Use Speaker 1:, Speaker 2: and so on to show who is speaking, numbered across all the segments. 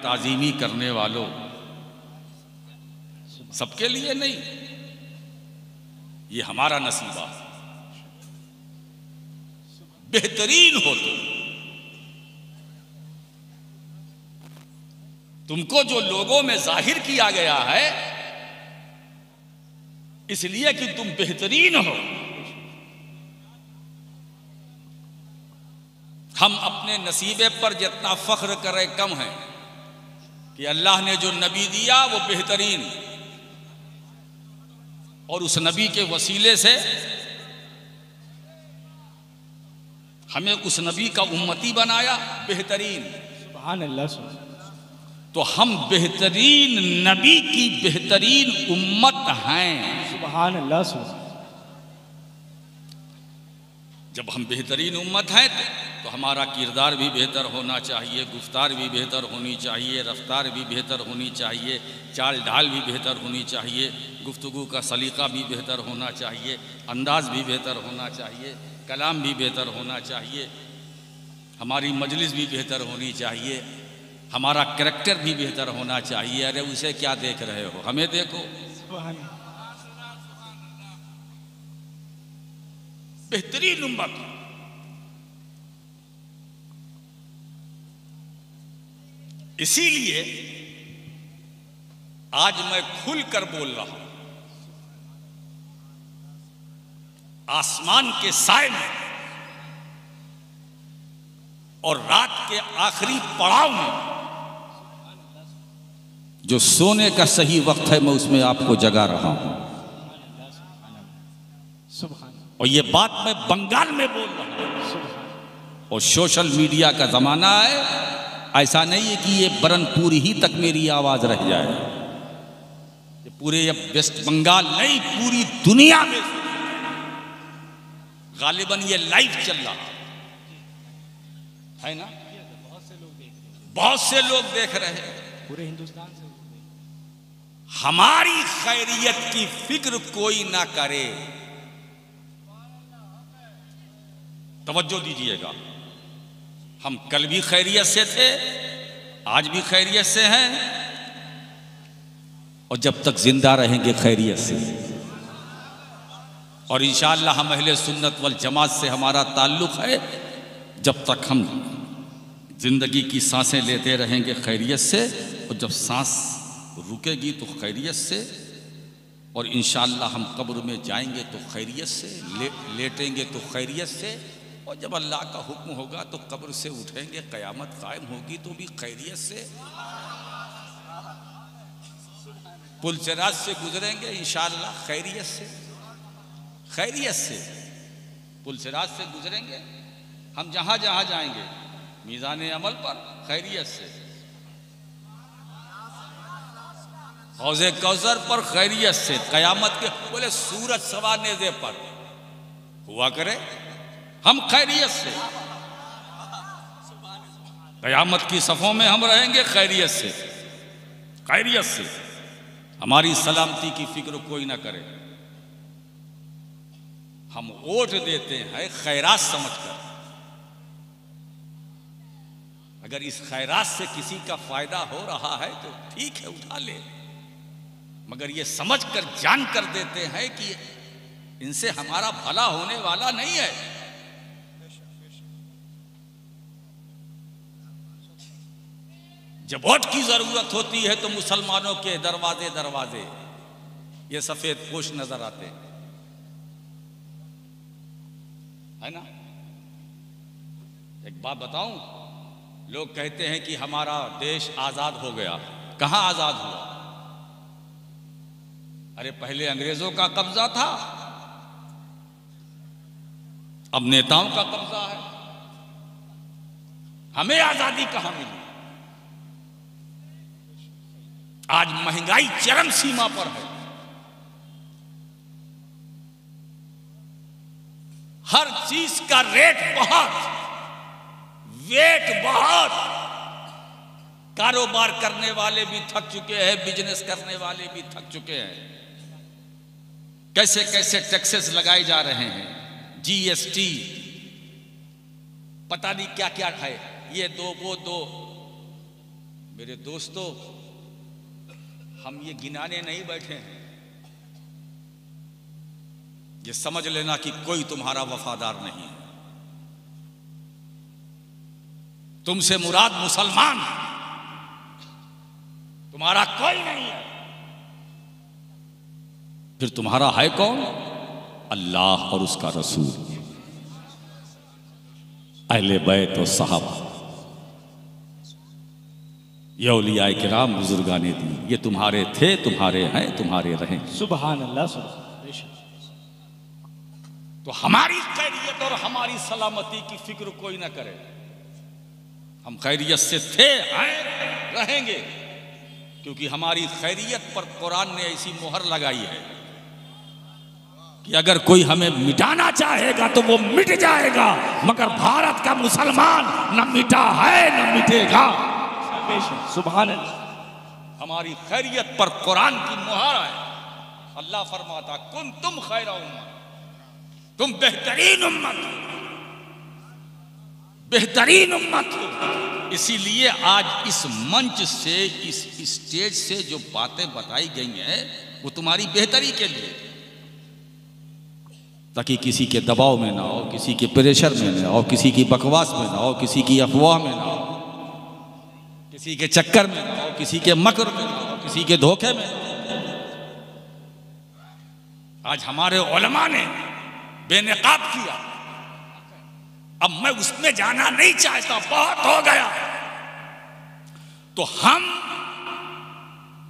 Speaker 1: ताजीमी करने वालों, सबके लिए नहीं, ये हमारा नसीबा। बेहतरीन हो तुमको जो लोगों में जाहिर किया गया है इसलिए कि तुम बेहतरीन हो। हम अपने नसीबे पर जितना फख्र करें कम है कि अल्लाह ने जो नबी दिया वो बेहतरीन, और उस नबी के वसीले से हमें उस नबी का उम्मती बनाया बेहतरीन।
Speaker 2: सुभान अल्लाह।
Speaker 1: तो हम बेहतरीन नबी की बेहतरीन उम्मत हैं।
Speaker 2: सुभान अल्लाह।
Speaker 1: जब हम बेहतरीन उम्मत हैं तो हमारा किरदार भी बेहतर होना चाहिए, गुफ्तार भी बेहतर होनी चाहिए, रफ्तार भी बेहतर होनी चाहिए, चाल ढाल भी बेहतर होनी चाहिए, गुफ्तगू का सलीका भी बेहतर होना चाहिए, अंदाज भी बेहतर होना चाहिए, कलाम भी बेहतर होना चाहिए, हमारी मजलिस भी बेहतर होनी चाहिए, हमारा करैक्टर भी बेहतर होना चाहिए। अरे उसे क्या देख रहे हो, हमें देखो। बेहतरीन उम्मत। इसीलिए आज मैं खुलकर बोल रहा हूं, आसमान के साए में और रात के आखिरी पड़ाव में जो सोने का सही वक्त है मैं उसमें आपको जगा रहा हूं। और ये बात मैं बंगाल में बोल रहा हूं। और सोशल मीडिया का जमाना है, ऐसा नहीं है कि ये बरनपुर ही तक मेरी आवाज रह जाए, ये पूरे वेस्ट बंगाल नहीं पूरी दुनिया में गालिबन ये लाइव चल रहा है ना। बहुत से लोग देख रहे हैं,
Speaker 2: पूरे हिंदुस्तान से।
Speaker 1: हमारी खैरियत की फिक्र कोई ना करे। तवज्जो दीजिएगा, हम कल भी खैरियत से थे, आज भी खैरियत से हैं, और जब तक जिंदा रहेंगे खैरियत से। और इंशाअल्लाह हम अहले सुन्नत वल जमात से हमारा ताल्लुक है, जब तक हम जिंदगी की सांसें लेते रहेंगे खैरियत से, और जब सांस रुकेगी तो खैरियत से, और इंशाअल्लाह हम कब्र में जाएंगे तो खैरियत से, लेटेंगे तो खैरियत से, और जब अल्लाह का हुक्म होगा तो कब्र से उठेंगे, क़यामत कायम होगी तो भी खैरियत से। पुलसिरात से गुजरेंगे इंशाअल्लाह खैरियत से, खैरियत से पुलसिरात से गुजरेंगे। हम जहां जहां जाएंगे मीज़ान अमल पर खैरियत से, हौज़े कौसर पर खैरियत से, क़यामत के बोले सूरज सवा नेज़े पर हुआ करे हम खैरियत से, क़यामत की सफ़ों में हम रहेंगे खैरियत से, खैरियत से। हमारी सलामती की फिक्र कोई ना करे। हम वोट देते हैं खैरात समझकर, अगर इस खैरात से किसी का फायदा हो रहा है तो ठीक है उठा ले, मगर ये समझकर जानकर देते हैं कि इनसे हमारा भला होने वाला नहीं है। जब वोट की जरूरत होती है तो मुसलमानों के दरवाजे दरवाजे ये सफेद पोश नजर आते हैं, है ना। एक बात बताऊं, लोग कहते हैं कि हमारा देश आजाद हो गया। कहां आजाद हुआ? अरे पहले अंग्रेजों का कब्जा था, अब नेताओं का कब्जा है। हमें आजादी कहां मिली? आज महंगाई चरम सीमा पर है, हर चीज का रेट बहुत, वेट बहुत। कारोबार करने वाले भी थक चुके हैं, बिजनेस करने वाले भी थक चुके हैं। कैसे कैसे टैक्सेस लगाए जा रहे हैं, जीएसटी, पता नहीं क्या क्या है, ये दो वो दो। मेरे दोस्तों, हम ये गिनाने नहीं बैठे हैं, ये समझ लेना कि कोई तुम्हारा वफादार नहीं है। तुमसे मुराद मुसलमान, तुम्हारा कोई नहीं है। फिर तुम्हारा है कौन? अल्लाह और उसका रसूल, अहले बैत और सहाबा, ये औलियाए किराम बुजुर्गाने दी, ये तुम्हारे थे, तुम्हारे हैं, तुम्हारे रहें।
Speaker 2: सुभान अल्लाह, सुभान।
Speaker 1: तो हमारी खैरियत और हमारी सलामती की फिक्र कोई ना करे। हम खैरियत से थे, हैं, रहेंगे, क्योंकि हमारी खैरियत पर कुरान ने ऐसी मोहर लगाई है कि अगर कोई हमें मिटाना चाहेगा तो वो मिट जाएगा, मगर भारत का मुसलमान न मिटा है न मिटेगा।
Speaker 2: सुभान अल्लाह।
Speaker 1: हमारी खैरियत पर कुरान की मोहर है। अल्लाह फरमाता कुन तुम खैरा उम्मत, तुम बेहतरीन उम्मत हो, बेहतरीन उम्मत हो। इसीलिए आज इस मंच से, इस स्टेज से जो बातें बताई गई हैं वो तुम्हारी बेहतरी के लिए, ताकि किसी के दबाव में ना हो, किसी के प्रेशर में ना हो, किसी की बकवास में ना हो, किसी की अफवाह में ना हो, किसी के चक्कर में ना हो, किसी के मकर में ना हो, किसी के धोखे में ना हो। आज हमारे उलमा ने बेनकाब किया, अब मैं उसमें जाना नहीं चाहता, बहुत हो गया। तो हम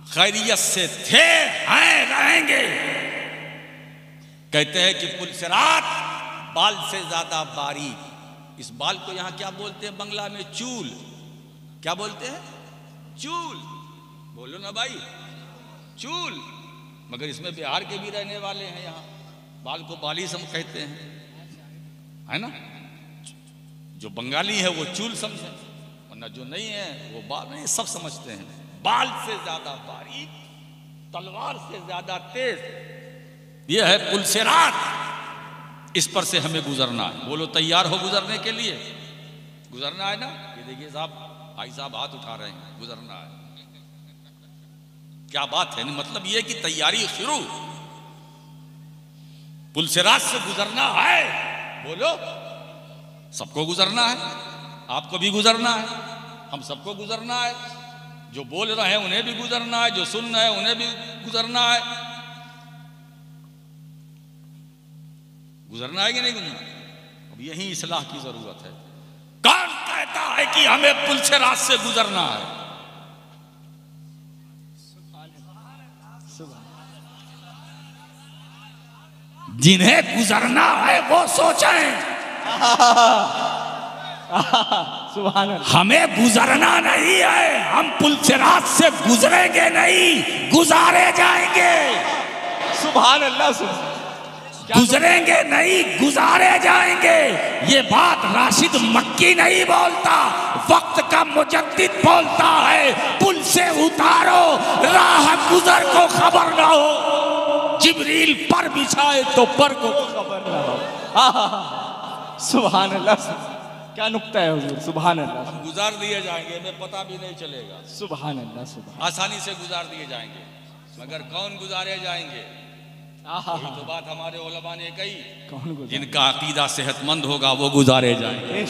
Speaker 1: खैरियत से थे, हैं, रहेंगे। कहते हैं कि पुलसिरात बाल से ज्यादा बारीक। इस बाल को यहां क्या बोलते हैं बंगला में? चूल। क्या बोलते हैं? चूल। बोलो ना भाई, चूल। मगर इसमें बिहार के भी रहने वाले हैं, यहां बाल को बाली सम कहते हैं, है ना। जो बंगाली है वो चूल समझे, वरना जो नहीं है वो बाल नहीं, सब समझते हैं। बाल से ज्यादा बारीक, तलवार से ज्यादा तेज, ये है पुलसिरात। इस पर से हमें गुजरना है। बोलो तैयार हो गुजरने के लिए? गुजरना है ना। ये देखिए साहब, भाई साहब हाथ उठा रहे हैं, गुजरना है। क्या बात है, मतलब ये कि तैयारी शुरू, पुलसिरात से गुजरना है। बोलो, सबको गुजरना है, आपको भी गुजरना है, हम सबको गुजरना है। जो बोल रहे हैं उन्हें भी गुजरना है, जो सुन रहे हैं उन्हें भी गुजरना है। गुजरना है कि नहीं गुजरना? अब यही इस्लाह की जरूरत है। कौन कहता है कि हमें पुलसिरात से गुजरना है? जिन्हें गुजरना है वो सोचें।
Speaker 2: सुभान अल्लाह।
Speaker 1: हमें गुजरना नहीं है, हम पुलसिरात से गुजरेंगे नहीं, गुजारे जाएंगे।
Speaker 2: सुभान अल्लाह, सुभान।
Speaker 1: गुजरेंगे नहीं, गुजारे जाएंगे। ये बात राशिद मक्की नहीं बोलता, वक्त का मुजद्दिद बोलता है। पुल से उतारो, राह गुजर को खबर ना हो। जिब्रील पर बिछाए तो पर को
Speaker 2: खबर ना हो। सुभान अल्लाह, क्या नुक्ता है हुजूर। सुभान अल्लाह।
Speaker 1: हम गुजार दिए जाएंगे, हमें पता भी नहीं चलेगा।
Speaker 2: सुभान अल्लाह, सुभान।
Speaker 1: आसानी से गुजार दिए जाएंगे, मगर कौन गुजारे जाएंगे? यही तो बात हमारे उलमा ने कही।
Speaker 2: कौन गुजार?
Speaker 1: जिनका अकीदा सेहतमंद होगा वो गुजारे जाएंगे,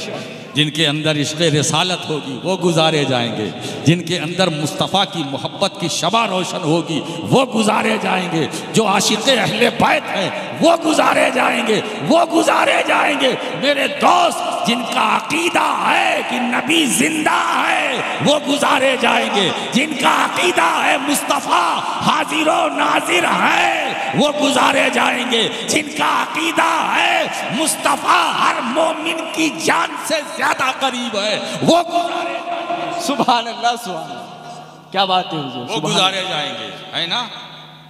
Speaker 1: जिनके अंदर इश्क़ रिसालत होगी वो गुजारे जाएंगे, जिनके अंदर मुस्तफ़ा की मोहब्बत की शमा रोशन होगी वो गुजारे जाएंगे, जो आशिक़ अहले बैत हैं वो गुजारे जाएंगे, वो गुजारे जाएंगे। मेरे दोस्त, जिनका अकीदा है कि नबी जिंदा है वो गुजारे जाएंगे, जिनका अकीदा है मुस्तफ़ा हाजिर व नाजिर है वो गुजारे जाएंगे, जिनका अकीदा है मुस्तफ़ा हर मोमिन की जान से ज्यादा करीब है वो गुजारे जाएंगे।
Speaker 2: सुभान अल्लाह, सुभान अल्लाह। क्या बात है हुजूर,
Speaker 1: वो गुजारे जाएंगे, है ना।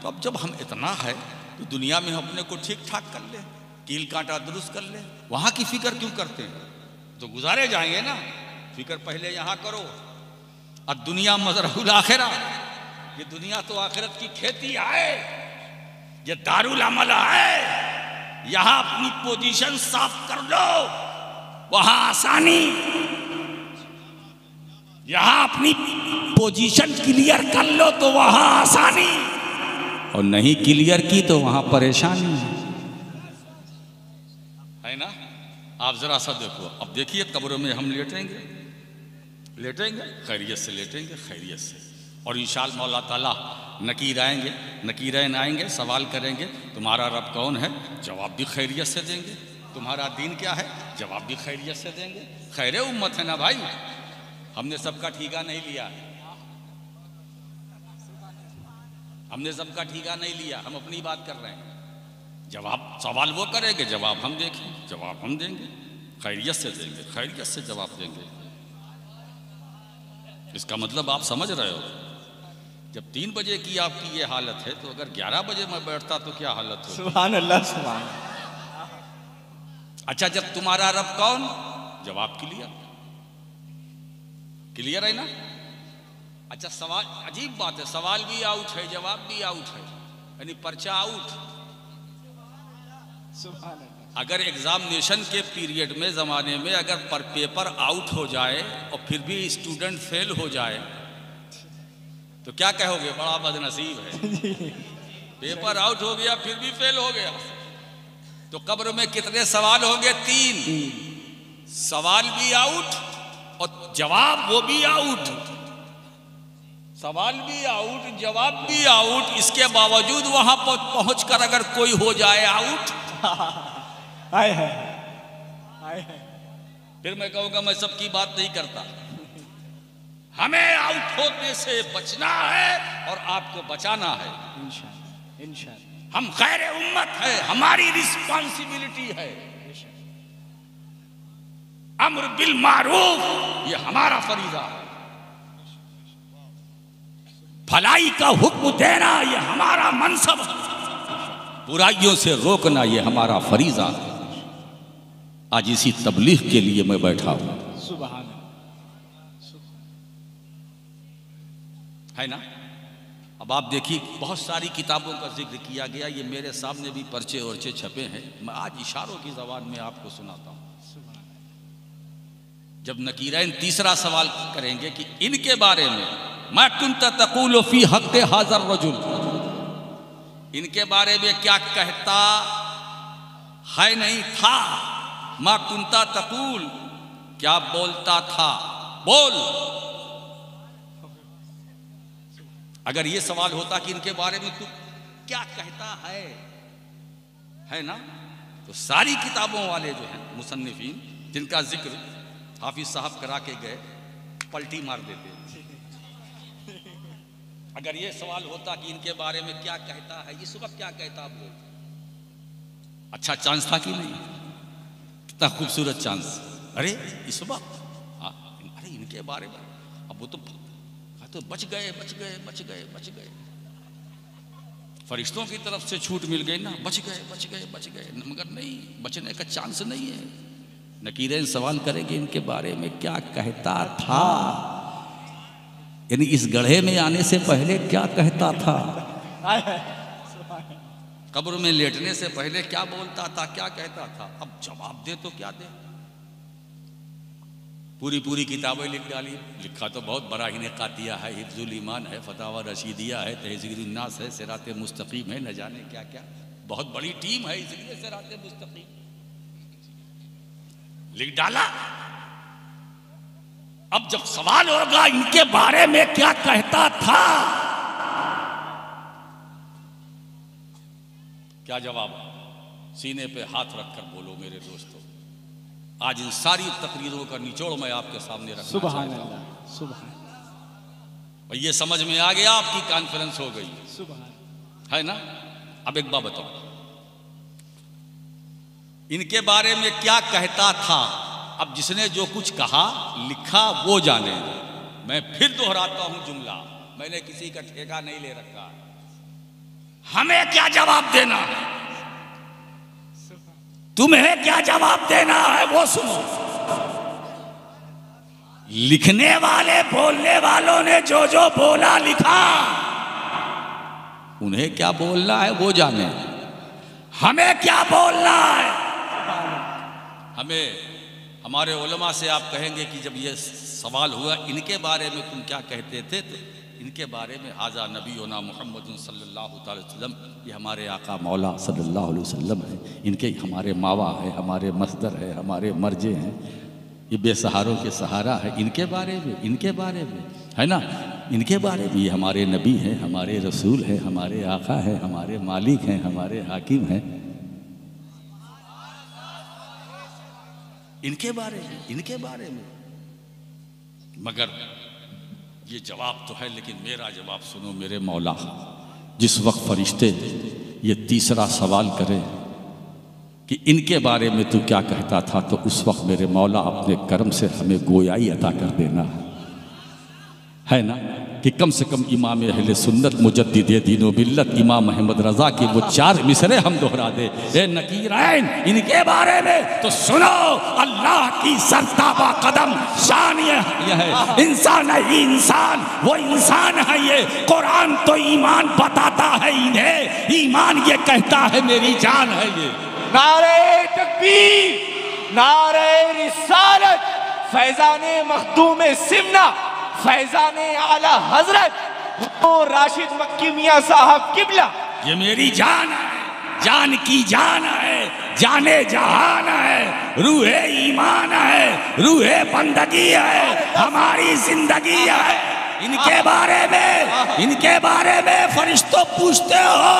Speaker 1: तो अब जब हम इतना है तो दुनिया में अपने को ठीक ठाक कर ले, कील कांटा दुरुस्त कर ले, वहां की फिक्र क्यों करते हैं? तो गुजारे जाएंगे ना। फिक्र पहले यहां करो। अब दुनिया मज़रउल आखिरा, ये दुनिया तो आखिरत की खेती है, ये दारुल अमल है। यहां अपनी पोजीशन साफ कर लो, वहां आसानी। यहां अपनी पोजीशन क्लियर कर लो तो वहां आसानी, और नहीं क्लियर की तो वहां परेशानी है ना। आप जरा सा देखो, अब देखिए कब्र में हम लेटेंगे खैरियत से लेटेंगे, खैरियत से, और इंशाअल्लाह मौला ताला नकीरैन आएंगे, सवाल करेंगे तुम्हारा रब कौन है, जवाब भी खैरियत से देंगे। तुम्हारा दीन क्या है, जवाब भी खैरियत से देंगे। खैर उम्मत है ना भाई, हमने सबका ठीका नहीं लिया, हम अपनी बात कर रहे हैं। सवाल वो करेंगे, जवाब हम देखेंगे, जवाब हम देंगे, खैरियत से देंगे, खैरियत से जवाब देंगे। इसका मतलब आप समझ रहे हो, जब 3 बजे की आपकी ये हालत है तो अगर 11 बजे मैं बैठता तो क्या हालत हो।
Speaker 2: सुभान अल्लाह, सुभान।
Speaker 1: अच्छा, जब तुम्हारा रब कौन, जवाब क्लियर है ना। अच्छा, सवाल, अजीब बात है, सवाल भी आउट है, जवाब भी आउट है, यानी पर्चा आउट।
Speaker 2: सुभान अल्लाह।
Speaker 1: अगर एग्जामिनेशन के पीरियड में ज़माने में अगर पेपर आउट हो जाए और फिर भी स्टूडेंट फेल हो जाए तो क्या कहोगे, बड़ा बदनसीब है। पेपर आउट हो गया फिर भी फेल हो गया, तो कब्र में कितने सवाल होंगे, 3। सवाल भी आउट और जवाब वो भी आउट, सवाल भी आउट, जवाब भी आउट। इसके बावजूद वहां पहुंचकर अगर कोई हो जाए आउट, फिर मैं कहूंगा मैं सबकी बात नहीं करता। हमें आउट होने से बचना है और आपको बचाना है
Speaker 2: इंशाअल्लाह, इंशाअल्लाह।
Speaker 1: हम खैर उम्मत है, हमारी रिस्पॉन्सिबिलिटी है। अम्र बिल मारूफ ये हमारा फरीजा है, भलाई का हुक्म देना ये हमारा मनसब है, बुराइयों से रोकना ये हमारा फरीजा है। आज इसी तबलीग के लिए मैं बैठा हूं,
Speaker 2: सुभान
Speaker 1: है ना। अब आप देखिए, बहुत सारी किताबों का जिक्र किया गया, ये मेरे सामने भी पर्चे वर्चे छपे हैं, मैं आज इशारों की ज़बान में आपको सुनाता हूं। जब नकीरैन तीसरा सवाल करेंगे कि इनके बारे में, मा कुंत तक़ूलु फी हक़्क़ि हाज़र रजुल, इनके बारे में क्या कहता है, नहीं था। मा कुंता तक़ूल, क्या बोलता था, बोल। अगर ये सवाल होता कि इनके बारे में तू क्या कहता है ना, तो सारी किताबों वाले जो हैं मुसन्निफीन, जिनका जिक्र हाफिज साहब करा के गए, पलटी मार देते। अगर ये सवाल होता कि इनके बारे में क्या कहता है, इस वक्त क्या कहता, बोल। अच्छा चांस था कि नहीं, कितना खूबसूरत चांस। अरे इस वक्त, अरे इनके बारे में, अब वो तो बच गए, फरिश्तों की तरफ से छूट मिल गई ना, बच गए, मगर नहीं, बचने का चांस नहीं है। नकीरैन सवाल करेंगे इनके बारे में क्या कहता था, यानी इस गड्ढे में आने से पहले क्या कहता था, कब्र में लेटने से पहले क्या बोलता था, क्या कहता था। अब जवाब दे तो क्या दे, पूरी किताबें लिख डाली। लिखा तो बहुत बड़ा ही कातिया है, हिफ्जुल ईमान है, फतावा रशीदिया है, तहज़ीरुन नास है, सिराते मुस्तकीम है, न जाने क्या क्या, बहुत बड़ी टीम है, इसलिए सिराते मुस्तकीम लिख डाला। अब जब सवाल होगा इनके बारे में क्या कहता था, क्या जवाब, सीने पे हाथ रखकर बोलो मेरे दोस्तों। आज इन सारी तकरीरों का निचोड़ मैं आपके सामने रखना
Speaker 2: सुभान
Speaker 1: चाहता हूं।
Speaker 2: अल्लाह, सुभान।
Speaker 1: और ये समझ में आ गया, आपकी कॉन्फ्रेंस हो गई,
Speaker 2: सुभान,
Speaker 1: है ना। अब एक बात बताओ, इनके बारे में क्या कहता था। अब जिसने जो कुछ कहा लिखा वो जाने। मैं फिर दोहराता हूं जुमला, मैंने किसी का ठेका नहीं ले रखा। हमें क्या जवाब देना है, तुम्हें क्या जवाब देना है वो सुनो। लिखने वाले, बोलने वालों ने जो जो बोला लिखा, उन्हें क्या बोलना है वो जाने। हमें क्या बोलना है, हमें हमारे उलमा से आप कहेंगे कि जब ये सवाल हुआ इनके बारे में तुम क्या कहते थे, तो इनके बारे में हाजा नबीना मोहम्मद सल्लल्लाहु अलैहि वसल्लम, ये हमारे आका मौला सल्लल्लाहु अलैहि वसल्लम है, इनके हमारे मावा है, हमारे मस्दर है, हमारे मर्जे हैं, ये बेसहारों के सहारा है, इनके बारे में है ना, इनके बारे में ये हमारे नबी हैं, हमारे रसूल हैं, हमारे आका हैं, हमारे मालिक हैं, हमारे हाकिम हैं, इनके बारे में। मगर ये जवाब तो है, लेकिन मेरा जवाब सुनो मेरे मौला। जिस वक्त फरिश्ते ये तीसरा सवाल करें कि इनके बारे में तू क्या कहता था, तो उस वक्त मेरे मौला अपने कर्म से हमें गोयाई अता कर देना है ना, कि कम से कम इमाम अहले सुन्नत मुजद्दिदे दीनो मिल्लत इमाम अहमद रजा की वो 4 मिसरे हम दोहरा दे। ए नकीरैन, इनके बारे में तो सुनो, अल्लाह की सरताबा कदम शान ये है, इंसान है इंसान, वो इंसान है ये, कुरान तो ईमान बताता है इन्हें, ईमान ये कहता है मेरी जान है ये।
Speaker 2: नारे तकबीर, नारे रिसालत, फैजाने मखदूम सिमना, फैजाने आला हजरत और राशिद मक्की मियां साहब किबला,
Speaker 1: ये मेरी जान है, जान की जान है, जाने जहान है, रूहे ईमान है, रूहे बंदगी है, हमारी जिंदगी है। इनके बारे में फरिश्तों पूछते हो,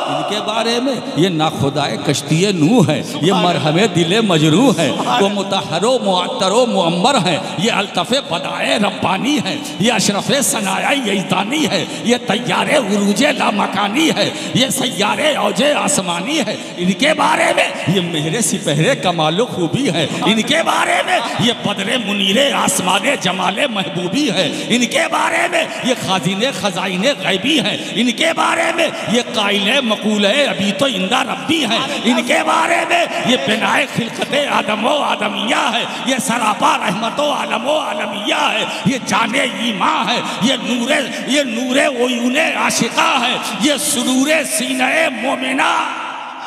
Speaker 1: इनके बारे में ये नाखुदाए कश्तिए नूह है, ये मरहमे दिले मजरू है, वो मुतहरो मुअत्तरो मुअम्मर है, ये अल्तफ़े बदाए रब्बानी है, ये अशरफ़े सनाया यज़दानी है, ये तैयारे उरूजे लामकानी है, ये सैयारे औजे आसमानी है। इनके बारे में ये मेहरे सिपहरे कमालो खूबी है, इनके बारे में ये बदरे मुनीरे आसमाने जमाले महबूबी है, इनके बारे में ये खाजिने खजाइने गैबी हैं, इनके बारे में ये काइले मकूले अभी तो इंदा रब्बी हैं, इनके बारे में ये बिनाए खिलकते आदमो आदमिया है, ये सरापा रहमतो आलमो आलमिया है, ये जाने ईमा है, ये नूरे ओयूने आशिका है, ये सुरूरे सीने मोमिना,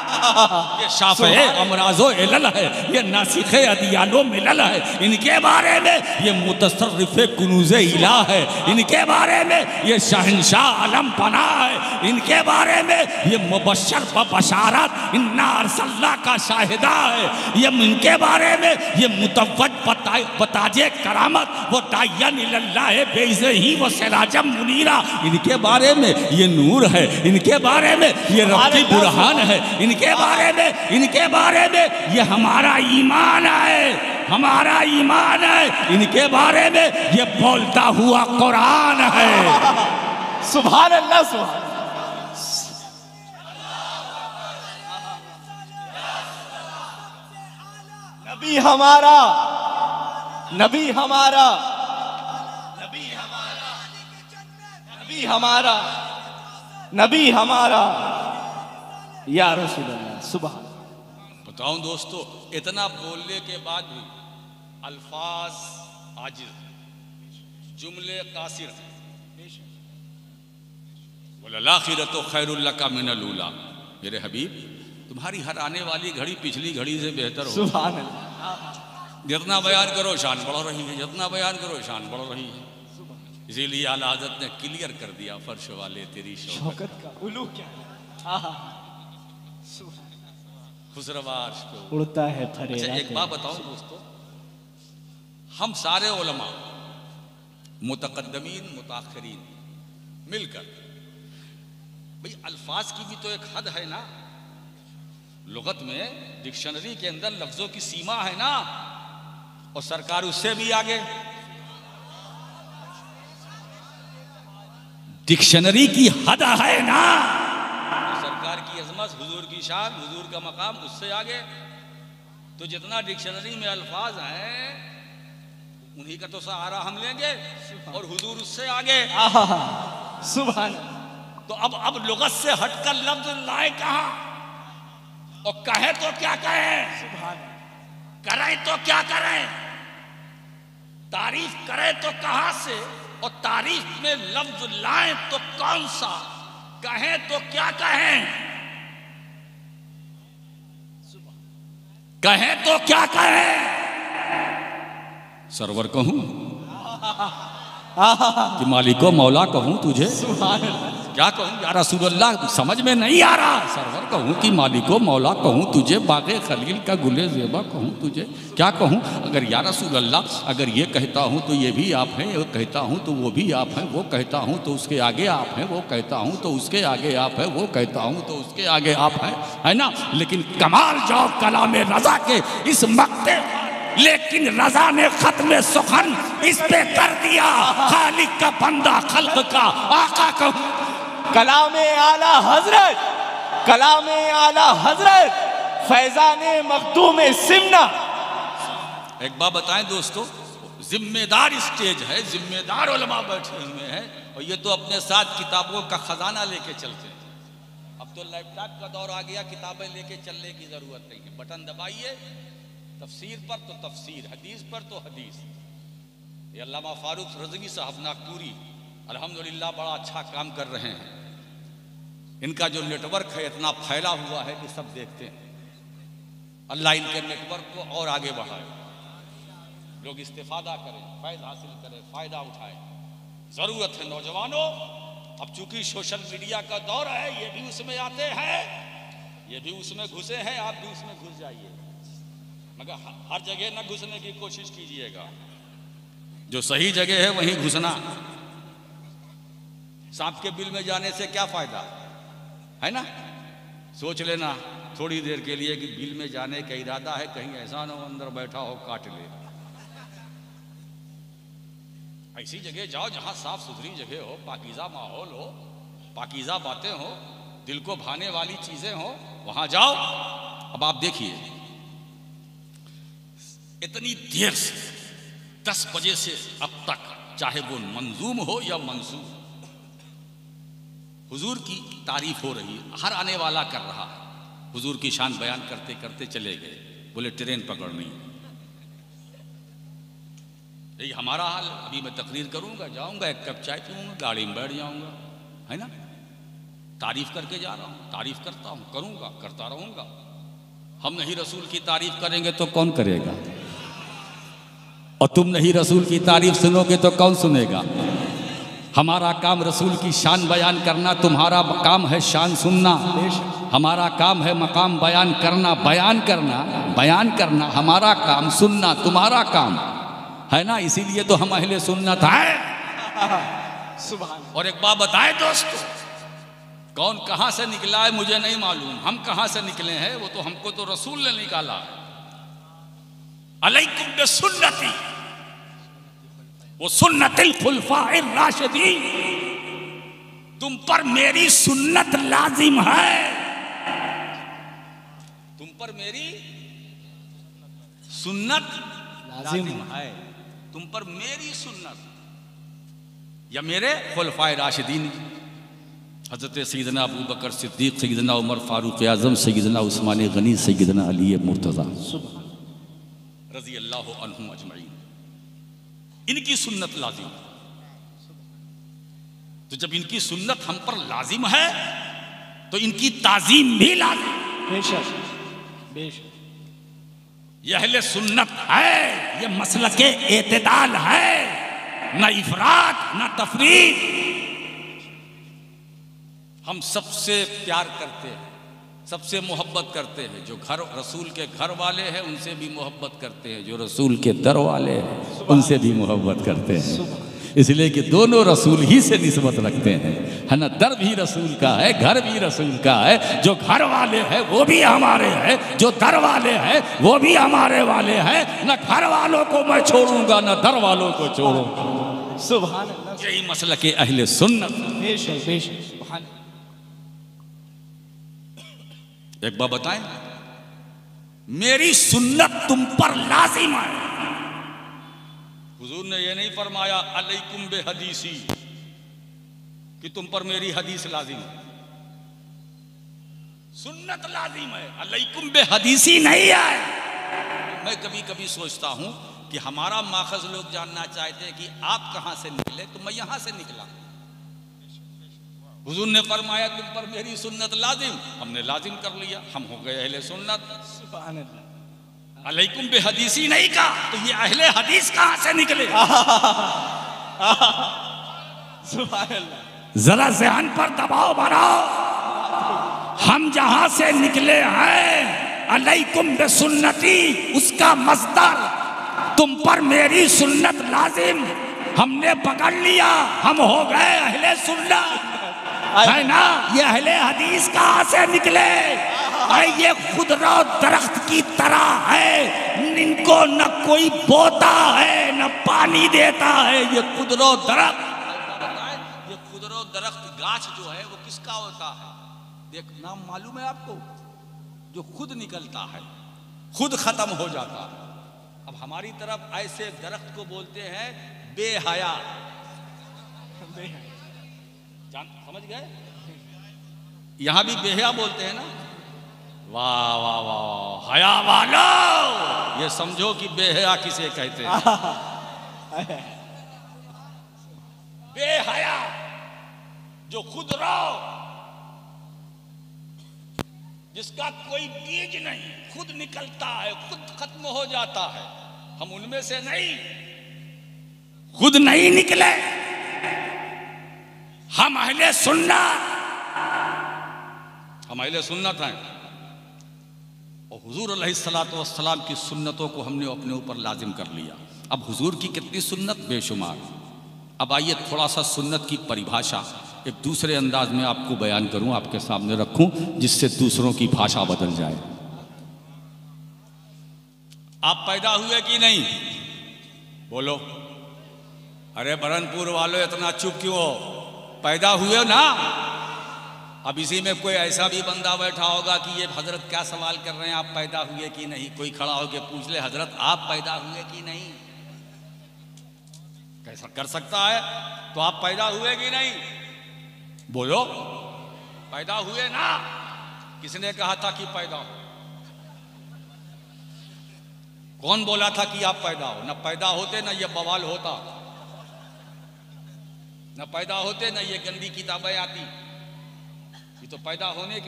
Speaker 1: ये शाफ़े अमराज़ो इलल है, ये नासिखे अदियानो मिलल है, इनके बारे में ये मुतसर्रिफ़े कुनूज़े इला है, इनके बारे में ये शहंशाह आलम पना है, इनके बारे में ये मुबश्शर व बशारत इन्ना अरसलना का शाहिदा है, ये इनके बारे में ये मुतव्वज बताजे करामत वो दायन इलल्लाह बेइज़े ही वो सिराजम मुनीरा, इनके बारे में ये नूर है, इनके बारे में ये रब्बी बुरहान है, इनके बारे में ये हमारा ईमान है, हमारा ईमान है, इनके बारे में ये बोलता हुआ कुरान है।
Speaker 2: सुभान अल्लाह, सुभान नबी हमारा, नबी हमारा, नबी हमारा, नबी हमारा, नबी हमारा, या रसूल अल्लाह। सुभान।
Speaker 1: बताऊं दोस्तों, इतना बोलने के बाद भी अल्फाज आजिज, जुमले कासिर, वल्लाखिरतु खैरुल लका मिनल ऊला। मेरे हबीब, तुम्हारी हर आने वाली घड़ी पिछली घड़ी से बेहतर हो।
Speaker 2: सुभान अल्लाह।
Speaker 1: जितना बयान करो शान बढ़ रही है, जितना बयान करो शान बढ़ रही है। इसीलिए आला हज़रत ने क्लियर कर दिया, फर्श वाले तेरी शौकत
Speaker 2: का उलू क्या है,
Speaker 1: खुसरवाश को
Speaker 2: उड़ता है फरे।
Speaker 1: अच्छा, एक बात बताऊं दोस्तों, हम सारे उलमा मुतकद्दमीन मुताखिरीन मिलकर, भाई अल्फाज की भी तो एक हद है ना, लुगत में डिक्शनरी के अंदर लफ्जों की सीमा है ना, और सरकार उससे भी आगे। डिक्शनरी की हद है ना, सरकार की अजमत, हुजूर की शान, हुजूर का मकाम उससे आगे। तो जितना डिक्शनरी में अल्फाज हैं उन्हीं का तो सहारा हम लेंगे, और हुजूर उससे आगे।
Speaker 2: सुभान।
Speaker 1: तो अब लुगत से हटकर लफ्ज लाए कहां, और कहे तो क्या कहें, करें तो क्या करें, तारीफ करें तो कहां से, और तारीफ में लफ्ज लाएं तो कौन सा, कहें तो क्या कहें, कहें तो क्या कहें। सरवर कहूं कि मालिको मौला कहूँ तुझे,
Speaker 2: सुभान अल्लाह।
Speaker 1: क्या कहूँ या रसूल अल्लाह, समझ में नहीं आ रहा। सरवर कहूँ कि मालिको मौला कहूँ तुझे, बागे खलील का गुले ज़ेबा कहूँ तुझे, क्या कहूँ? अगर या रसूल अल्लाह अगर ये कहता हूँ तो ये भी आप हैं, वो कहता हूँ तो वो भी आप हैं, वो कहता हूँ तो उसके आगे आप हैं, वो कहता हूँ तो उसके आगे आप हैं, वो कहता हूँ तो उसके आगे आप हैं, है ना। लेकिन कमाल जाओ कलाम रज़ा के इस मक्ते, लेकिन रज़ा ने खत्म सुखन इस पे कर दिया, खालिक का बंदा खल्क का आका कहूँ।
Speaker 2: कलाम आला हजरत, कलाम आला हजरत फैजाने मखदूम सिमना।
Speaker 1: एक बात बताएं दोस्तों, जिम्मेदार स्टेज है, जिम्मेदार उलमा बैठे हुए हैं, और ये तो अपने साथ किताबों का खजाना लेके चलते हैं। अब तो लैपटॉप का दौर आ गया, किताबें लेके चलने की जरूरत नहीं है, बटन दबाइए, तफसीर पर तो तफसीर, हदीस पर तो हदीस। ये अल्लामा फारूक रज़वी साहब नागपुरी अल्हम्दुलिल्लाह बड़ा अच्छा काम कर रहे हैं। इनका जो नेटवर्क है इतना फैला हुआ है कि सब देखते हैं। अल्लाह इनके नेटवर्क को और आगे बढ़ाए, लोग इस्तेफादा करें, फैज़ हासिल करें, फ़ायदा उठाएं। ज़रूरत है नौजवानों, अब चूंकि सोशल मीडिया का दौर है, ये भी उसमें आते हैं, ये भी उसमें घुसे हैं, आप भी उसमें घुस जाइए, मगर हर जगह न घुसने की कोशिश कीजिएगा। जो सही जगह है वहीं घुसना। सांप के बिल में जाने से क्या फायदा है ना। सोच लेना थोड़ी देर के लिए कि बिल में जाने का इरादा है, कहीं ऐसा ना हो अंदर बैठा हो काट ले। ऐसी जगह जाओ जहां साफ सुथरी जगह हो, पाकीज़ा माहौल हो, पाकीज़ा बातें हो, दिल को भाने वाली चीजें हो, वहां जाओ। अब आप देखिए, इतनी देर से 10 बजे से अब तक, चाहे वो मंजूम हो या मंसूब, हुजूर की तारीफ हो रही है, हर आने वाला कर रहा है। हुजूर की शान बयान करते करते चले गए, बोले ट्रेन पकड़नी। यही हमारा हाल। अभी मैं तकरीर करूंगा, जाऊंगा, एक कप चाय पीऊंगा, गाड़ी में बैठ जाऊंगा, है ना। तारीफ करके जा रहा हूं, तारीफ करता हूं, करूंगा, करता रहूंगा। हम नहीं रसूल की तारीफ करेंगे तो कौन करेगा? और तुम नहीं रसूल की तारीफ सुनोगे तो कौन सुनेगा? हमारा काम रसूल की शान बयान करना, तुम्हारा काम है शान सुनना। हमारा काम है मकाम बयान करना, बयान करना, बयान करना। हमारा काम सुनना, तुम्हारा काम है ना। इसीलिए तो हम अहले सुन्नत है।
Speaker 2: सुभान।
Speaker 1: और एक बात बताए दोस्तों, कौन कहां से निकला है मुझे नहीं मालूम, हम कहां से निकले हैं वो तो हमको तो रसूल ने निकाला है। अलैकुम बिसुन्नती वो सुन्नतिल खुलफाए राशिदीन, तुम पर मेरी सुन्नत लाजिम है। तुम पर मेरी सुन्नत लाजिम है। तुम पर मेरी सुन्नत या मेरे खुलफाए राशिदीन, हजरत सैयदना अबू बकर सिद्दीक, सैयदना उमर फारूक आजम, सैयदना उस्मान गनी, सैयदना अली मुर्तज़ा रज़ी अल्लाह अन्हुम अजमईन, इनकी सुन्नत लाजिम। तो जब इनकी सुन्नत हम पर लाजिम है तो इनकी ताजीम भी लाजिम।
Speaker 2: बेशक बेशक।
Speaker 1: यह अहले सुन्नत है, यह मसलके एतदाल है, न इफरात न तफरीत। हम सबसे प्यार करते हैं, सबसे मोहब्बत करते हैं। जो घर रसूल के घर वाले हैं उनसे भी मोहब्बत करते हैं, जो रसूल के दर वाले हैं उनसे भी मोहब्बत करते हैं। इसलिए कि दोनों रसूल ही से निस्बत रखते हैं, है ना। दर भी रसूल का है, घर भी रसूल का है। जो घर वाले हैं वो भी हमारे हैं, जो दर वाले हैं वो भी हमारे वाले हैं। न घर वालों को मैं छोड़ूंगा न दर वालों को छोड़ूंगा।
Speaker 2: सुभान अल्लाह।
Speaker 1: यही मसलके अहले सुन्नत।
Speaker 2: बेशक बेशक। सुभान।
Speaker 1: एक बात बताएं, मेरी सुन्नत तुम पर लाजिम है। हुजूर ने यह नहीं फरमाया अलैकुम बे हदीसी कि तुम पर मेरी हदीस लाजिम है। सुन्नत लाजिम है, अलैकुम बे हदीसी नहीं है। मैं कभी कभी सोचता हूं कि हमारा माखज लोग जानना चाहते हैं कि आप कहां से निकले, तो मैं यहां से निकला। हुजूर ने फरमाया तुम पर मेरी सुन्नत लाजिम, हमने लाजिम कर लिया, हम हो गए अहले सुन्नत।
Speaker 2: सुभान अल्लाह।
Speaker 1: अलैकुम बे हदीसी नहीं कहा तो ये अहले हदीस कहां से निकले?
Speaker 2: सुभान अल्लाह।
Speaker 3: जरा ज़हन पर दबाव बनाओ। हम जहां से निकले हैं अलैकुम बिसुन्नती, उसका मस्दर तुम पर मेरी सुन्नत लाजिम। हमने पकड़ लिया, हम हो गए अहले सुन्नत, है ना। ये अहले हदीस कहां से निकले? अरे ये खुदरा दरख्त की तरह है, इनको न कोई बोता है न पानी देता है। ये खुदरा दरख्त,
Speaker 1: ये खुदरो दरख्त गाछ जो है वो किसका होता है? देख, नाम मालूम है आपको? जो खुद निकलता है, खुद खत्म हो जाता है। अब हमारी तरफ ऐसे दरख्त को बोलते हैं बेहया। समझ गए? यहां भी बेहया बोलते हैं ना। वाह वाह वाह, हया वालो, ये समझो कि बेहया किसे कहते हैं। बेहया जो खुद रहो, जिसका कोई बीज नहीं, खुद निकलता है, खुद खत्म हो जाता है। हम उनमें से नहीं,
Speaker 3: खुद नहीं निकले। हम अहले सुन्नत,
Speaker 1: हम अहले सुन्नत हैं और हुजूर अलैहिस्सलातु वस्सलाम की सुन्नतों को हमने अपने ऊपर लाजिम कर लिया। अब हुजूर की कितनी सुन्नत? बेशुमार। अब आइए थोड़ा सा सुन्नत की परिभाषा एक दूसरे अंदाज में आपको बयान करूं, आपके सामने रखूं, जिससे दूसरों की भाषा बदल जाए। आप पैदा हुए कि नहीं? बोलो। अरे बरनपुर वालों इतना चुप क्यों हो? पैदा हुए ना। अब इसी में कोई ऐसा भी बंदा बैठा होगा कि ये हजरत क्या सवाल कर रहे हैं, आप पैदा हुए कि नहीं? कोई खड़ा होकर पूछ ले, हजरत आप पैदा हुए कि नहीं? कैसा कर सकता है? तो आप पैदा हुए कि नहीं? बोलो। पैदा हुए ना। किसने कहा था कि पैदा हो? कौन बोला था कि आप पैदा हो? न पैदा होते न ये बवाल होता, न पैदा होते न ये गंदी किताबें आती। ये तो पैदा होने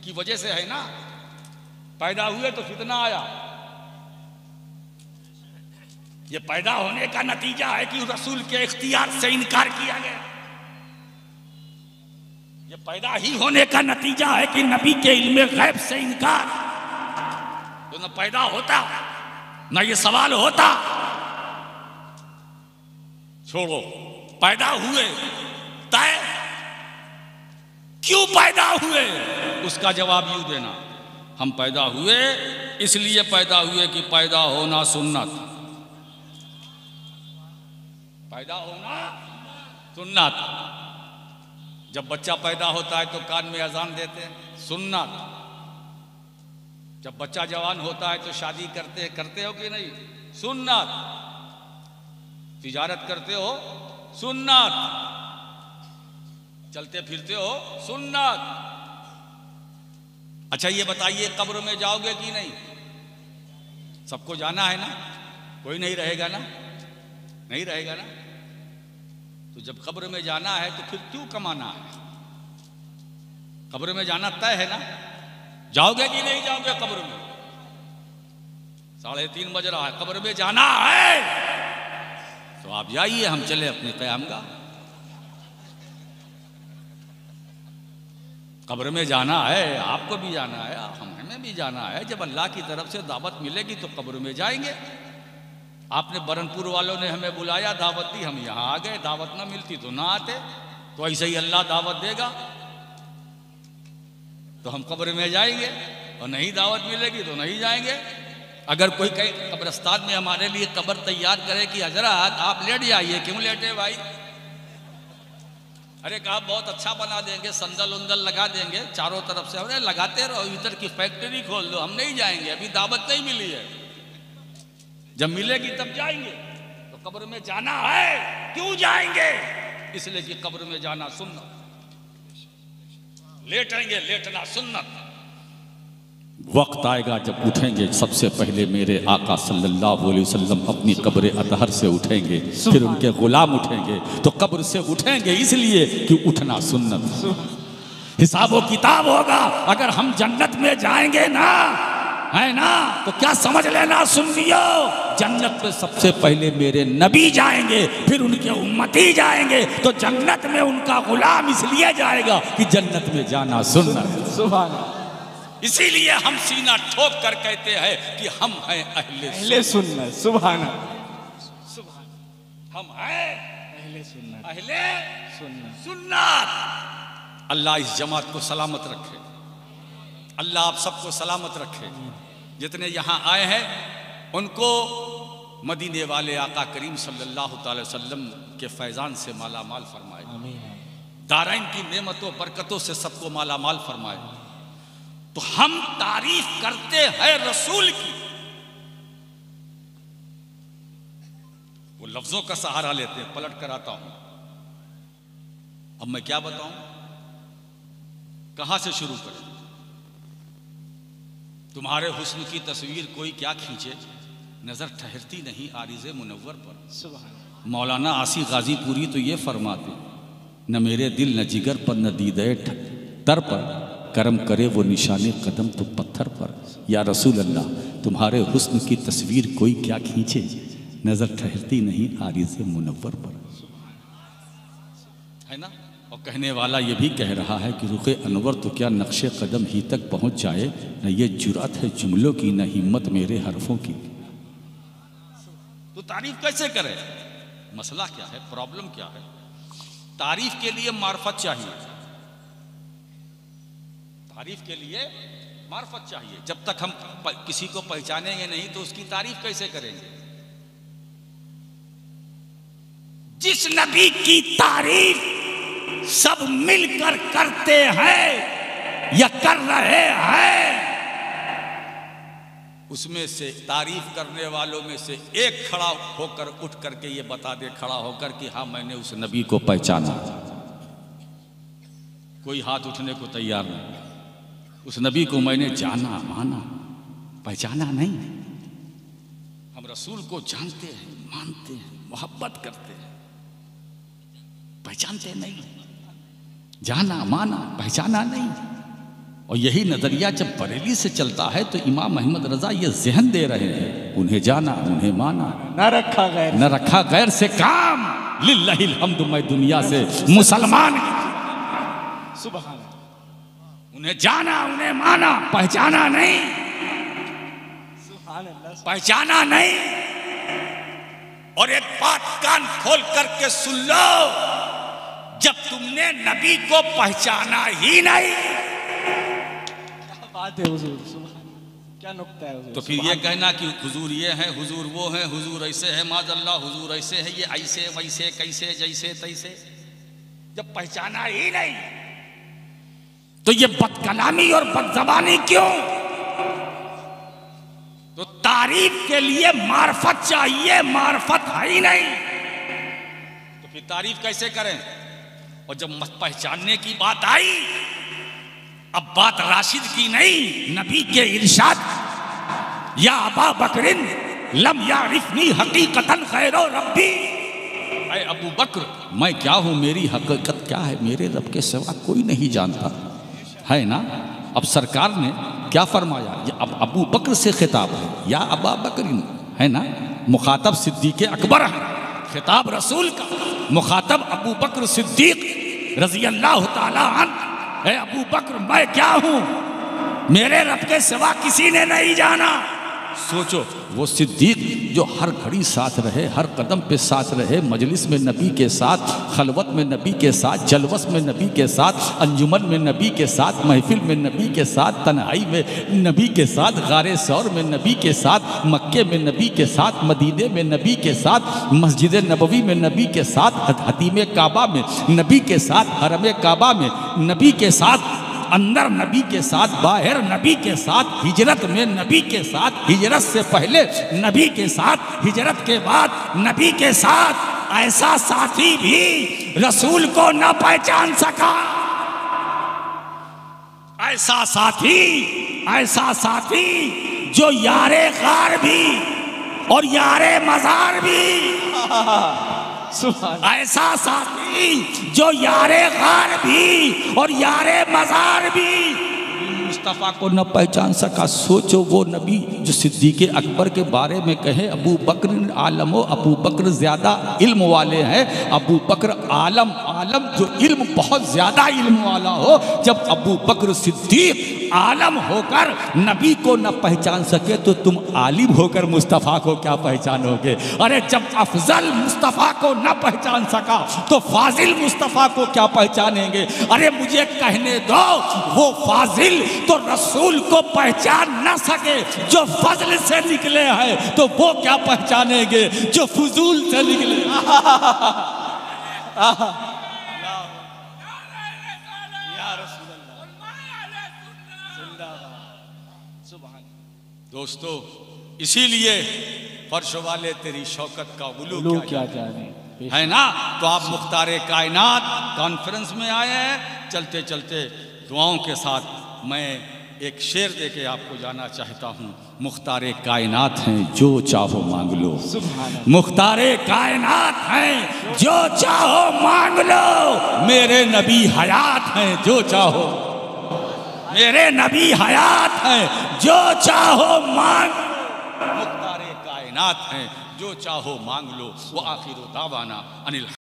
Speaker 1: की वजह से है ना। पैदा हुए तो फितना आया। ये पैदा होने का नतीजा है कि रसूल के इख्तियार से इनकार किया गया। ये पैदा ही होने का नतीजा है कि नबी के इल्मे गैब से इनकार। तो न पैदा होता न ये सवाल होता। छोड़ो, पैदा हुए तय, क्यों पैदा हुए उसका जवाब यूं देना। हम पैदा हुए इसलिए पैदा हुए कि पैदा होना सुन्नत। पैदा होना सुन्नत। जब बच्चा पैदा होता है तो कान में अजान देते हैं, सुन्नत। जब बच्चा जवान होता है तो शादी करते हो कि नहीं? सुन्नत। तिजारत करते हो, सुन्नत। चलते फिरते हो, सुन्नत। अच्छा ये बताइए, कब्र में जाओगे कि नहीं? सबको जाना है ना, कोई नहीं रहेगा ना? नहीं रहेगा ना। तो जब कब्र में जाना है तो फिर क्यों कमाना है? कब्र में जाना तय है ना। जाओगे कि नहीं जाओगे कब्र में? 3:30 बज रहा है, कब्र में जाना है तो आप जाइए, हम चले अपने क़यामगाह। कब्र में जाना है, आपको भी जाना है, हमें भी जाना है। जब अल्लाह की तरफ से दावत मिलेगी तो कब्र में जाएंगे। आपने बरनपुर वालों ने हमें बुलाया, दावत दी, हम यहाँ आ गए। दावत ना मिलती तो ना आते। तो ऐसे ही अल्लाह दावत देगा तो हम कब्र में जाएंगे, और नहीं दावत मिलेगी तो नहीं जाएंगे। अगर कोई कहीं कब्रिस्तान में हमारे लिए कब्र तैयार करे कि हजरत आप लेट जाइए, क्यों लेटे भाई? अरे कहा बहुत अच्छा बना देंगे, संदल उंदल लगा देंगे चारों तरफ से। अरे लगाते रहो, इधर की फैक्ट्री खोल दो। हम नहीं जाएंगे, अभी दावत नहीं मिली है, जब मिलेगी तब जाएंगे। तो कब्र में जाना है, क्यों जाएंगे? इसलिए कि कब्र में जाना सुन्नत। लेटेंगे, लेटना सुन्नत। वक्त आएगा जब उठेंगे, सबसे पहले मेरे आका सल्लल्लाहु अलैहि वसल्लम अपनी कब्र अतहर से उठेंगे, फिर उनके गुलाम उठेंगे। तो कब्र से उठेंगे इसलिए कि उठना सुन्नत। हिसाब किताब होगा। अगर हम जन्नत में जाएंगे ना, है ना, तो क्या समझ लेना सुन्नियों,
Speaker 3: जन्नत में सबसे पहले मेरे नबी जाएंगे, फिर उनके उम्मती जाएंगे। तो जन्नत में उनका गुलाम इसलिए जाएगा कि जन्नत में जाना सुन्नत।
Speaker 2: सुभान अल्लाह।
Speaker 1: इसीलिए हम सीना ठोक कर कहते हैं कि हम हैं अहले
Speaker 2: सुन्नत। सुभान अल्लाह।
Speaker 1: हम हैं
Speaker 2: अहले सुन्नत।
Speaker 1: अहले
Speaker 2: सुन्नत।
Speaker 1: सुन्नत। अल्लाह इस जमात को सलामत रखे, अल्लाह आप सबको सलामत रखे। जितने यहाँ आए हैं उनको मदीने वाले आका करीम सल्लल्लाहु अलैहि वसल्लम के फैजान से माला माल फरमाए, दाराइन की नेमतों बरकतों से सबको माला माल फरमाए। तो हम तारीफ करते हैं रसूल की, वो लफ्जों का सहारा लेते हैं। पलट कर आता हूं, अब मैं क्या बताऊं, कहां से शुरू करें। तुम्हारे हुस्न की तस्वीर कोई क्या खींचे, नजर ठहरती नहीं आरिज़े मुनव्वर पर। मौलाना आसी गाजीपुरी तो ये फरमाते, न मेरे दिल न जिगर पर न दीदे तर पर, करम करे वो निशाने कदम तो पत्थर पर। या रसूल अल्लाह, तुम्हारे हुस्न की तस्वीर कोई क्या खींचे, नजर ठहरती नहीं आरिज़े मुनव्वर पर, है ना। और कहने वाला ये भी कह रहा है कि रुखे अनवर तो क्या नक्शे कदम ही तक पहुंच जाए, न ये जुरात है जुमलों की, न हिम्मत मेरे हरफों की। तो तारीफ कैसे करें, मसला क्या है, प्रॉब्लम क्या है। तारीफ के लिए मार्फत चाहिए, तारीफ के लिए मार्फत चाहिए। जब तक हम किसी को पहचानेंगे नहीं तो उसकी तारीफ कैसे करेंगे।
Speaker 3: जिस नबी की तारीफ सब मिलकर करते हैं या कर रहे हैं,
Speaker 1: उसमें से तारीफ करने वालों में से एक खड़ा होकर उठ करके ये बता दे, खड़ा होकर कि हाँ मैंने उस नबी को पहचाना। कोई हाथ उठने को तैयार नहीं। उस नबी को मैंने जाना, माना, पहचाना नहीं। हम रसूल को जानते हैं, मानते हैं, मोहब्बत करते हैं, पहचानते नहीं। जाना, माना, पहचाना नहीं। और यही नजरिया जब बरेली से चलता है तो इमाम अहमद रजा ये ज़हन दे रहे हैं, उन्हें जाना, उन्हें माना,
Speaker 2: न रखा गैर
Speaker 3: से काम। लिल्लाहिल हम्दु, मैं दुनिया से मुसलमान।
Speaker 2: सुभान,
Speaker 3: उन्हें जाना, उन्हें माना, पहचाना नहीं।
Speaker 2: सुभान अल्लाह,
Speaker 3: पहचाना नहीं।
Speaker 1: और एक बात कान खोल करके सुन लो, जब तुमने नबी को पहचाना ही नहीं,
Speaker 2: क्या बात है हुजूर, सुभान, क्या नुक्ता है हुजूर।
Speaker 1: तो फिर ये कहना कि हुजूर ये है, हुजूर वो है, हुजूर ऐसे है, माज़अल्लाह हुजूर ऐसे है, ये ऐसे वैसे कैसे जैसे तैसे, जब पहचाना ही नहीं
Speaker 3: तो ये बदकलामी और बदज़बानी क्यों।
Speaker 1: तो
Speaker 3: तारीफ के लिए मार्फत चाहिए, मार्फत है ही नहीं,
Speaker 1: तो फिर तारीफ कैसे करें। और जब पहचानने की बात आई, अब बात राशिद की नहीं,
Speaker 3: नबी के इरशाद, या अबा बकरिन लम यारिफनी हकीकतन खैरो रब्बी।
Speaker 1: ऐ अबू बकर, मैं क्या हूँ, मेरी हकीकत क्या है, मेरे रब के सिवा कोई नहीं जानता, है ना। अब सरकार ने क्या फरमाया, अब अबू बकर से खिताब है, या अबा बकरिन, है ना। मुखातब सिद्दीक अकबर है, खिताब रसूल का, मुखातब अबू बकर सिद्दीक रज़ी अल्लाह ताला अन्हु। ऐ अबू बकर, मैं क्या हूँ, मेरे रब के सिवा किसी ने नहीं जाना। सोचो, वो सिद्दीक जो हर घड़ी साथ रहे, हर कदम पे साथ रहे, मजलिस में नबी के साथ, खलवत में नबी के साथ, जलवस में नबी के साथ, अंजुमन में नबी के साथ, महफिल में नबी के साथ, तन्हाई में नबी के साथ, गारे सौर में नबी के साथ, मक्के में नबी के साथ, मदीने में नबी के साथ, मस्जिद नबवी में नबी के साथ, हतीम काबा में नबी के साथ, हरम काबा में नबी के साथ, अंदर नबी के साथ, बाहर नबी के साथ, हिजरत में नबी के साथ, हिजरत से पहले नबी के साथ, हिजरत के बाद नबी के साथ। ऐसा साथी भी रसूल को न पहचान सका। ऐसा साथी जो यारे गार भी और यारे मजार भी, ऐसा साथी जो यारे गार भी और यारे मजार भी, मुस्तफ़ा को न पहचान सका। सोचो वो नबी जो सिद्दीक़ अकबर के बारे में कहे अबू बकर आलम, अबू बकर ज़्यादा इल्म वाले हैं, अबू बकर आलम जो इल्म बहुत ज़्यादा इल्म वाला हो। जब अबू बकर सिद्दीक़ आलम होकर नबी को न पहचान सके तो तुम आलिम होकर मुस्तफ़ा को क्या पहचानोगे? अरे जब अफजल मुस्तफ़ा को न पहचान सका तो फाजिल मुस्तफ़ा को क्या पहचानेंगे? अरे मुझे कहने दो, वो फाजिल तो रसूल को पहचान न सके जो फजल से निकले हैं तो वो क्या पहचानेंगे जो फजूल से निकले? दोस्तों, इसीलिए फर्श वाले तेरी शौकत का उलू क्या
Speaker 2: जाने
Speaker 1: है ना। तो आप मुख्तारे कायनात कॉन्फ्रेंस में आए हैं। चलते चलते दुआओं के साथ मैं एक शेर दे के आपको जाना चाहता हूँ। मुख्तारे कायनात हैं जो चाहो मांग लो, मुख्तारे कायनात हैं जो चाहो मांग लो। मेरे नबी हयात हैं जो चाहो, मेरे नबी हयात हैं जो चाहो मांग, मुख्तारे कायनात हैं जो चाहो मांग लो। वो आखिर दावाना अनिल।